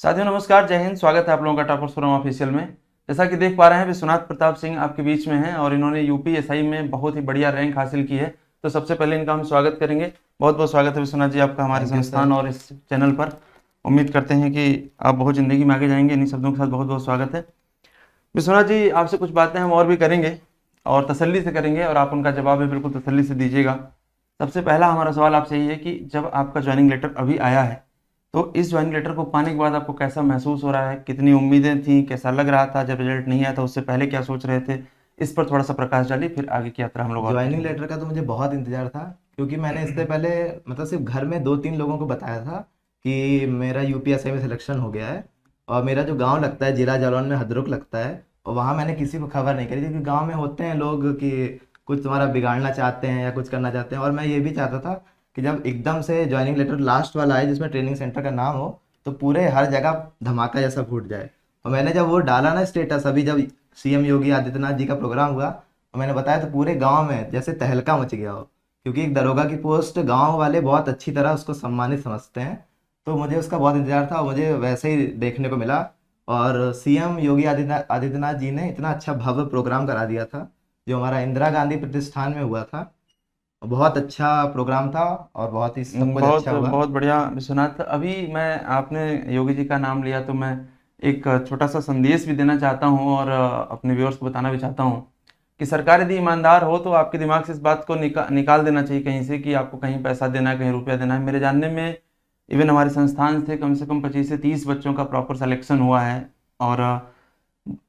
साथियों नमस्कार, जय हिंद। स्वागत है आप लोगों का टॉपर्स फोरम ऑफिशियल में। जैसा कि देख पा रहे हैं विश्वनाथ प्रताप सिंह आपके बीच में हैं और इन्होंने यूपीएसआई में बहुत ही बढ़िया रैंक हासिल की है। तो सबसे पहले इनका हम स्वागत करेंगे। बहुत बहुत स्वागत है विश्वनाथ जी आपका हमारे थैंक यू संस्थान सर। और इस चैनल पर। उम्मीद करते हैं कि आप बहुत ज़िंदगी में आगे जाएंगे। इन्हीं शब्दों के साथ बहुत बहुत स्वागत है विश्वनाथ जी। आपसे कुछ बातें हम और भी करेंगे और तसल्ली से करेंगे और आप उनका जवाब भी बिल्कुल तसल्ली से दीजिएगा। सबसे पहला हमारा सवाल आपसे यही है कि जब आपका ज्वाइनिंग लेटर अभी आया है तो इस ज्वाइनिंग लेटर को पाने के बाद आपको कैसा महसूस हो रहा है, कितनी उम्मीदें थी, कैसा लग रहा था, जब रिजल्ट नहीं आया था उससे पहले क्या सोच रहे थे, इस पर थोड़ा सा प्रकाश डालिए, फिर आगे की यात्रा हम लोग और ज्वाइनिंग करेंगे। लेटर का तो मुझे बहुत इंतजार था, क्योंकि मैंने इससे पहले मतलब सिर्फ घर में दो तीन लोगों को बताया था कि मेरा यूपीएससी में सिलेक्शन हो गया है। और मेरा जो गांव लगता है जिला जालौन में हदरुक लगता है, और वहाँ मैंने किसी को खबर नहीं करी थी, क्योंकि गांव में होते हैं लोग कि कुछ तुम्हारा बिगाड़ना चाहते हैं या कुछ करना चाहते हैं। और मैं ये भी चाहता था कि जब एकदम से ज्वाइनिंग लेटर लास्ट वाला आए जिसमें ट्रेनिंग सेंटर का नाम हो, तो पूरे हर जगह धमाका जैसा फूट जाए। और मैंने जब वो डाला ना स्टेटस, अभी जब सीएम योगी आदित्यनाथ जी का प्रोग्राम हुआ और मैंने बताया, तो पूरे गांव में जैसे तहलका मच गया हो, क्योंकि एक दरोगा की पोस्ट गांव वाले बहुत अच्छी तरह उसको सम्मानित समझते हैं। तो मुझे उसका बहुत इंतजार था और मुझे वैसे ही देखने को मिला। और सीएम योगी आदित्यनाथ आदित्यनाथ जी ने इतना अच्छा भव्य प्रोग्राम करा दिया था, जो हमारा इंदिरा गांधी प्रतिष्ठान में हुआ था। बहुत अच्छा प्रोग्राम था और बहुत ही सब कुछ बहुत अच्छा हुआ। बहुत बढ़िया विश्वनाथ। अभी मैं आपने योगी जी का नाम लिया तो मैं एक छोटा सा संदेश भी देना चाहता हूँ और अपने व्यूअर्स को बताना भी चाहता हूँ कि सरकार यदि ईमानदार हो तो आपके दिमाग से इस बात को निकाल देना चाहिए कहीं से कि आपको कहीं पैसा देना है, कहीं रुपया देना है। मेरे जानने में इवन हमारे संस्थान से कम 25 से 30 बच्चों का प्रॉपर सिलेक्शन हुआ है। और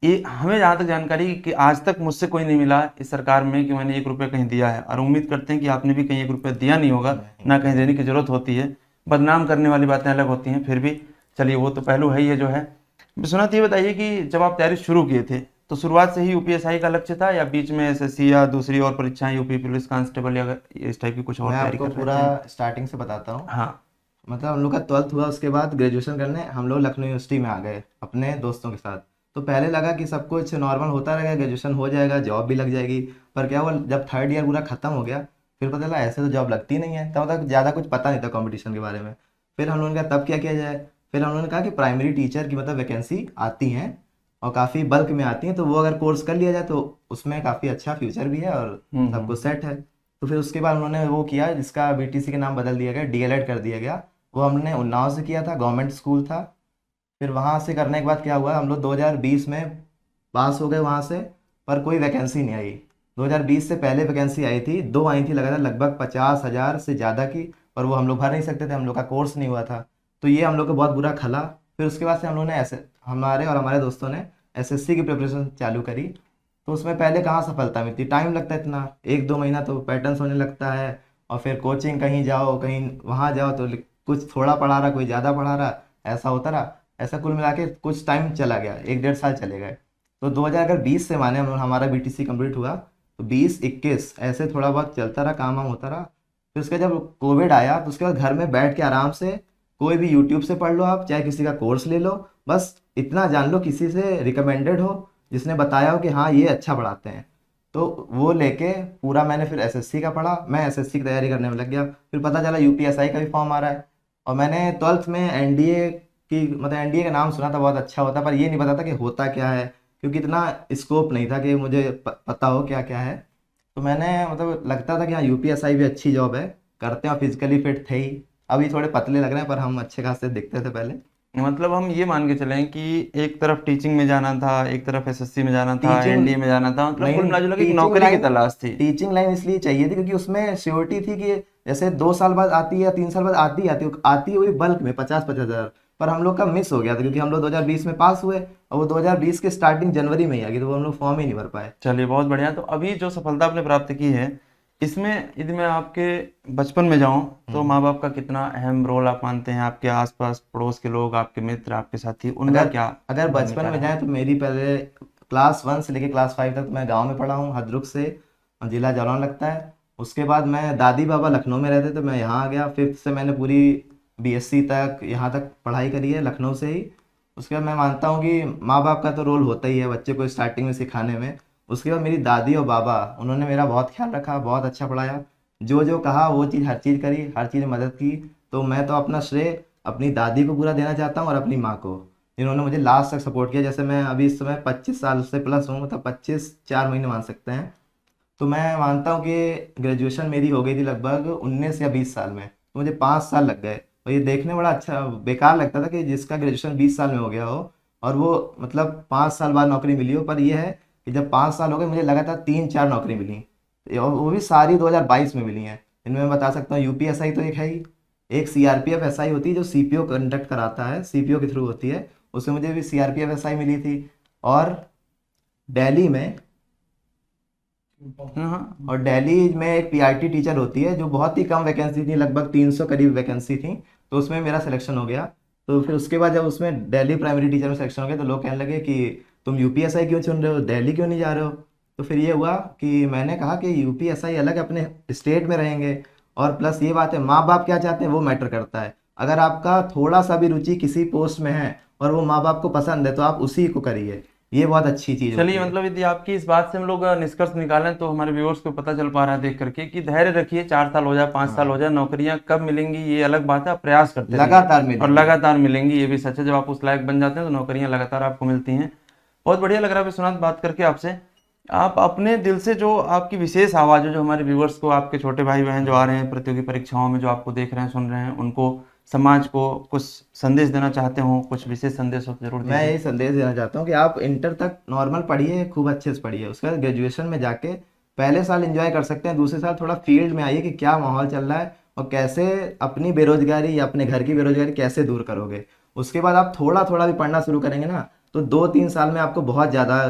ये हमें जहाँ तक जानकारी है कि आज तक मुझसे कोई नहीं मिला इस सरकार में कि मैंने 1 रुपया कहीं दिया है, और उम्मीद करते हैं कि आपने भी कहीं 1 रुपया दिया नहीं होगा। नहीं। ना कहीं देने की जरूरत होती है। बदनाम करने वाली बातें अलग होती हैं, फिर भी चलिए वो तो पहलू है ही है जो है। विश्वनाथ ये बताइए कि जब आप तैयारी शुरू किए थे तो शुरुआत से ही यूपीएसआई का लक्ष्य था या बीच में एसएससी या दूसरी और परीक्षाएं यूपी पुलिस कांस्टेबल या इस टाइप की कुछ और मैं तैयारी आपको कर रहे पूरा थे? स्टार्टिंग से बताता हूँ। हाँ। मतलब हम लोग का 12th हुआ, उसके बाद ग्रेजुएशन करने हम लोग लखनऊ यूनिवर्सिटी में आ गए अपने दोस्तों के साथ। तो पहले लगा कि सब कुछ नॉर्मल होता रहेगा, ग्रेजुएशन हो जाएगा, जॉब भी लग जाएगी। पर क्या हुआ, जब थर्ड ईयर पूरा खत्म हो गया, फिर पता चला ऐसे तो जॉब लगती नहीं है। तब तक ज़्यादा कुछ पता नहीं था कंपटीशन के बारे में। फिर हम लोगों ने कहा तब क्या किया जाए। फिर हम लोगों ने कहा कि प्राइमरी टीचर की मतलब वैकेंसी आती हैं और काफ़ी बल्क में आती हैं, तो वो अगर कोर्स कर लिया जाए तो उसमें काफ़ी अच्छा फ्यूचर भी है और सब कुछ हम्म। सेट है। तो फिर उसके बाद उन्होंने वो किया जिसका बीटीसी के नाम बदल दिया गया, डीएलएड कर दिया गया। वो हमने उन्नाव से किया था, गवर्नमेंट स्कूल था। फिर वहाँ से करने के बाद क्या हुआ, हम लोग 2020 में पास हो गए वहाँ से। पर कोई वैकेंसी नहीं आई। 2020 से पहले वैकेंसी आई थी, दो आई थी लगातार, लगभग 50,000 से ज़्यादा की। पर वो हम लोग भर नहीं सकते थे, हम लोग का कोर्स नहीं हुआ था। तो ये हम लोग को बहुत बुरा खला। फिर उसके बाद से हम लोग ने ऐसे हमारे और हमारे दोस्तों ने एसएससी की प्रिपरेशन चालू करी। तो उसमें पहले कहाँ सफलता मिलती, टाइम लगता है इतना, एक दो महीना तो पैटर्न्स होने लगता है। और फिर कोचिंग कहीं जाओ, कहीं वहाँ जाओ, तो कुछ थोड़ा पढ़ा रहा, कोई ज़्यादा पढ़ा रहा, ऐसा होता रहा। ऐसा कुल मिला के कुछ टाइम चला गया, एक डेढ़ साल चले गए। तो 2020 से माने हमारा बीटीसी कंप्लीट हुआ, तो 20-21 ऐसे थोड़ा बहुत चलता रहा, काम वाम होता रहा। फिर उसके जब कोविड आया, तो उसके बाद घर में बैठ के आराम से कोई भी यूट्यूब से पढ़ लो, आप चाहे किसी का कोर्स ले लो, बस इतना जान लो किसी से रिकमेंडेड हो, जिसने बताया हो कि हाँ ये अच्छा पढ़ाते हैं। तो वो लेके पूरा मैंने फिर एसएससी का पढ़ा, मैं एसएससी की तैयारी करने में लग गया। फिर पता चला यूपीएसआई का भी फॉर्म आ रहा है। और मैंने 12th में एनडीए की मतलब एनडीए का नाम सुना था, बहुत अच्छा होता, पर ये नहीं पता था कि होता क्या है, क्योंकि इतना स्कोप नहीं था कि मुझे पता हो क्या क्या है। तो मैंने मतलब लगता था कि हाँ यूपीएसआई भी अच्छी जॉब है, करते हैं, और फिजिकली फिट थे ही। अभी थोड़े पतले लग रहे हैं, पर हम अच्छे खासे दिखते थे पहले। मतलब हम ये मान के चलें कि एक तरफ टीचिंग में जाना था, एक तरफ एसएससी में जाना था, टीचिंग एनडीए में जाना था, मतलब कुल नहीं, मिला जुला के एक टीचिंग नौकरी की लाइन, तलाश थी। टीचिंग लाइन इसलिए चाहिए थी क्योंकि उसमें श्योरिटी थी कि जैसे 2 साल बाद आती है या 3 साल बाद आती है वही बल्क में 50-50 हज़ार। पर हम लोग का मिस हो गया था, क्योंकि हम लोग 2020 में पास हुए और वो 2020 के स्टार्टिंग जनवरी में ही आ गई, तो वो हम लोग फॉर्म ही नहीं भर पाए। चलिए बहुत बढ़िया। तो अभी जो सफलता आपने प्राप्त की है इसमें यदि मैं आपके बचपन में जाऊं तो हम्म। माँ बाप का कितना अहम रोल आप मानते हैं? आपके आसपास पड़ोस के लोग, आपके मित्र, आपके साथी, उनका अगर क्या अगर बचपन भूमिका में रहा? जाए तो मेरी पहले क्लास 1 से लेकर क्लास 5 तक मैं गांव में पढ़ा हूँ, हदरुक से, जिला जालौन लगता है। उसके बाद मैं दादी बाबा लखनऊ में रहते, तो मैं यहाँ आ गया। फिफ्थ से मैंने पूरी बीएससी तक यहाँ तक पढ़ाई करी है लखनऊ से ही। उसके बाद मैं मानता हूँ कि माँ बाप का तो रोल होता ही है बच्चे को स्टार्टिंग में सिखाने में। उसके बाद मेरी दादी और बाबा, उन्होंने मेरा बहुत ख्याल रखा, बहुत अच्छा पढ़ाया। जो जो कहा वो चीज़, हर चीज़ करी, हर चीज़ में मदद की। तो मैं तो अपना श्रेय अपनी दादी को पूरा देना चाहता हूँ और अपनी माँ को, जिन्होंने मुझे लास्ट तक सपोर्ट किया। जैसे मैं अभी इस समय 25 साल से प्लस हूँ, मतलब 25 4 महीने मान सकते हैं। तो मैं मानता हूँ कि ग्रेजुएशन मेरी हो गई थी लगभग 19 या 20 साल में, तो मुझे 5 साल लग गए। और ये देखने में बड़ा अच्छा बेकार लगता था कि जिसका ग्रेजुएशन 20 साल में हो गया हो और वो मतलब 5 साल बाद नौकरी मिली हो। पर ये है कि जब 5 साल हो गए, मुझे लगातार 3 4 नौकरी मिली, और वो भी सारी 2022 में मिली हैं। इनमें मैं बता सकता हूँ यूपीएसआई तो एक है ही, एक सीआरपीएफ एसआई होती है जो सीपीओ कंडक्ट कराता है, सीपीओ के थ्रू होती है, उसमें मुझे भी सीआरपीएफ एसआई मिली थी। और दिल्ली में हाँ। और दिल्ली में एक पीआईटी टीचर होती है जो बहुत ही कम वैकेंसी थी, लगभग 300 करीब वैकेंसी थी, तो उसमें मेरा सिलेक्शन हो गया। तो फिर उसके बाद जब उसमें दिल्ली प्राइमरी टीचर में सिलेक्शन हो गया, तो लोग कहने लगे कि तुम यूपीएसआई क्यों चुन रहे हो, दिल्ली क्यों नहीं जा रहे हो। तो फिर ये हुआ कि मैंने कहा कि यूपीएसआई अलग अपने स्टेट में रहेंगे, और प्लस ये बात है माँ बाप क्या चाहते हैं वो मैटर करता है। अगर आपका थोड़ा सा भी रुचि किसी पोस्ट में है और वो माँ बाप को पसंद है, तो आप उसी को करिए, ये बहुत अच्छी चीज़ होती चलिए, है। मतलब यदि आपकी इस बात से हम लोग निष्कर्ष निकालें तो हमारे व्यूअर्स को पता चल पा रहा है देख करके कि धैर्य रखिए, 4 साल हो जाए, 5 साल हो हाँ, जाए, नौकरियां कब मिलेंगी ये अलग बात है, आप प्रयास करते रहिए लगातार और मिलेंगी। लगातार मिलेंगी, ये भी सच है। जब आप उस लायक बन जाते हैं तो नौकरियां लगातार आपको मिलती हैं। बहुत बढ़िया लग रहा है विश्वनाथ बात करके आपसे। आप अपने दिल से जो आपकी विशेष आवाज़ है, जो हमारे व्यूअर्स को, आपके छोटे भाई बहन जो आ रहे हैं प्रतियोगी परीक्षाओं में, जो आपको देख रहे हैं, सुन रहे हैं, उनको, समाज को कुछ संदेश देना चाहते हो, कुछ विशेष संदेश हो तो जरूर मैं दीजिए। यही संदेश देना चाहता हूँ कि आप इंटर तक नॉर्मल पढ़िए, खूब अच्छे से पढ़िए, उसके बाद ग्रेजुएशन में जाके पहले साल एंजॉय कर सकते हैं, दूसरे साल थोड़ा फील्ड में आइए कि क्या माहौल चल रहा है और कैसे अपनी बेरोजगारी या अपने घर की बेरोजगारी कैसे दूर करोगे। उसके बाद आप थोड़ा थोड़ा भी पढ़ना शुरू करेंगे ना, तो 2 3 साल में आपको बहुत ज़्यादा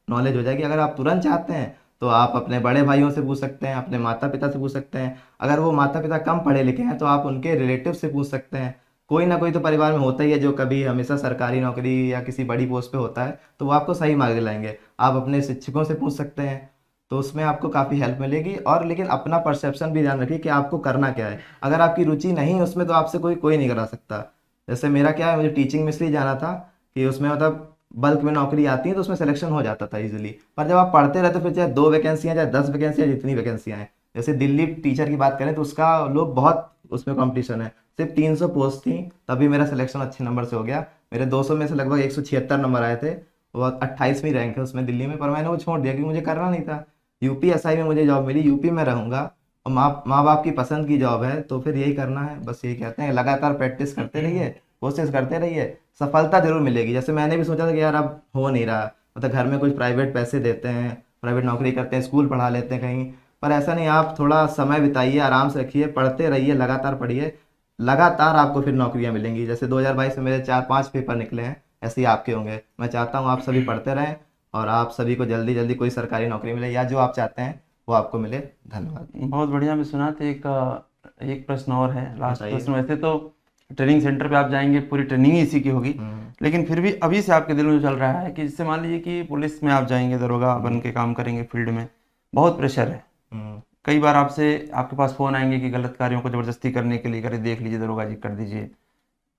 नॉलेज हो जाएगी। अगर आप तुरंत चाहते हैं तो आप अपने बड़े भाइयों से पूछ सकते हैं, अपने माता पिता से पूछ सकते हैं। अगर वो माता पिता कम पढ़े लिखे हैं तो आप उनके रिलेटिव से पूछ सकते हैं। कोई ना कोई तो परिवार में होता ही है जो कभी हमेशा सरकारी नौकरी या किसी बड़ी पोस्ट पे होता है, तो वो आपको सही मार्ग दिलाएंगे। आप अपने शिक्षकों से पूछ सकते हैं, तो उसमें आपको काफ़ी हेल्प मिलेगी। और लेकिन अपना परसेप्शन भी ध्यान रखिए कि आपको करना क्या है। अगर आपकी रुचि नहीं उसमें, तो आपसे कोई कोई नहीं करा सकता। जैसे मेरा क्या है, मुझे टीचिंग में इसलिए जाना था कि उसमें मतलब बल्क में नौकरी आती है, तो उसमें सिलेक्शन हो जाता था इजीली। पर जब आप पढ़ते रहते, फिर चाहे 2 वैकेंसियाँ, चाहे 10 वैकेंसियाँ, जितनी वैकेंसियाँ हैं, जैसे दिल्ली टीचर की बात करें तो उसका लोग बहुत उसमें कंपटीशन है। सिर्फ 300 पोस्ट थी, तभी मेरा सिलेक्शन अच्छे नंबर से हो गया। मेरे 200 में से लगभग 176 नंबर आए थे, वो 28वीं रैंक है उसमें दिल्ली में। पर मैंने वो छोड़ दिया क्योंकि मुझे करना नहीं था। यूपीएसआई में मुझे जॉब मिली, यूपी में रहूंगा और माँ माँ बाप की पसंद की जॉब है, तो फिर यही करना है। बस यही कहते हैं, लगातार प्रैक्टिस करते रहिए, कोशिश करते रहिए, सफलता जरूर मिलेगी। जैसे मैंने भी सोचा था कि यार अब हो नहीं रहा, मतलब घर में कुछ प्राइवेट पैसे देते हैं, प्राइवेट नौकरी करते हैं, स्कूल पढ़ा लेते हैं कहीं, पर ऐसा नहीं। आप थोड़ा समय बिताइए, आराम से रखिए, पढ़ते रहिए, लगातार पढ़िए, लगातार आपको फिर नौकरियां मिलेंगी। जैसे 2022 में मेरे 4 5 पेपर निकले हैं, ऐसे ही आपके होंगे। मैं चाहता हूँ आप सभी पढ़ते रहें और आप सभी को जल्दी जल्दी कोई सरकारी नौकरी मिले, या जो आप चाहते हैं वो आपको मिले। धन्यवाद। बहुत बढ़िया विश्वनाथ। एक प्रश्न और है, लास्ट बताइए। प्रश्न। वैसे तो ट्रेनिंग सेंटर पे आप जाएंगे, पूरी ट्रेनिंग ही इसी की होगी, हम्म। लेकिन फिर भी अभी से आपके दिल में जो चल रहा है कि जैसे मान लीजिए कि पुलिस में आप जाएंगे, दरोगा बन के काम करेंगे, फील्ड में बहुत प्रेशर है। हम्म। कई बार आपसे आपके पास फ़ोन आएंगे कि गलत कार्यों को ज़बरदस्ती करने के लिए, करे देख लीजिए दरोगा जी, कर दीजिए,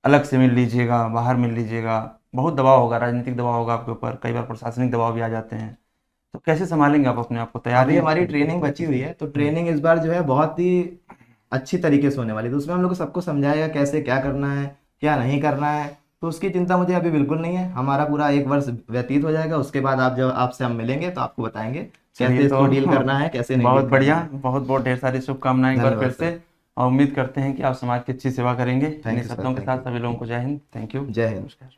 अलग से मिल लीजिएगा, बाहर मिल लीजिएगा। बहुत दबाव होगा, राजनीतिक दबाव होगा आपके ऊपर, कई बार प्रशासनिक दबाव भी आ जाते हैं। तो कैसे संभालेंगे आप अपने आप को, अभी तैयारी हमारी आपकी ट्रेनिंग किस बची तरीके हुई से? है, तो ट्रेनिंग इस बार जो है बहुत ही अच्छी तरीके से होने वाली है। तो उसमें हम लोग को सबको समझाएगा कैसे क्या करना है, क्या नहीं करना है। तो उसकी चिंता मुझे अभी बिल्कुल नहीं है। हमारा पूरा 1 वर्ष व्यतीत हो जाएगा, उसके बाद आप जब आपसे हम मिलेंगे तो आपको बताएंगे चलिए कैसे तो इसको डील करना है, कैसे नहीं बहुत डील करना बढ़िया, है। बहुत बहुत ढेर सारी शुभकामनाएं एक बार फिर धन्यवाद से, सर। और उम्मीद करते हैं कि आप समाज की अच्छी सेवा करेंगे। थैंक इन्हीं यू सर, शब्दों के थैंक साथ यू। सभी लोगों को जय हिंद, थैंक यू, जय हिंद। नमस्कार।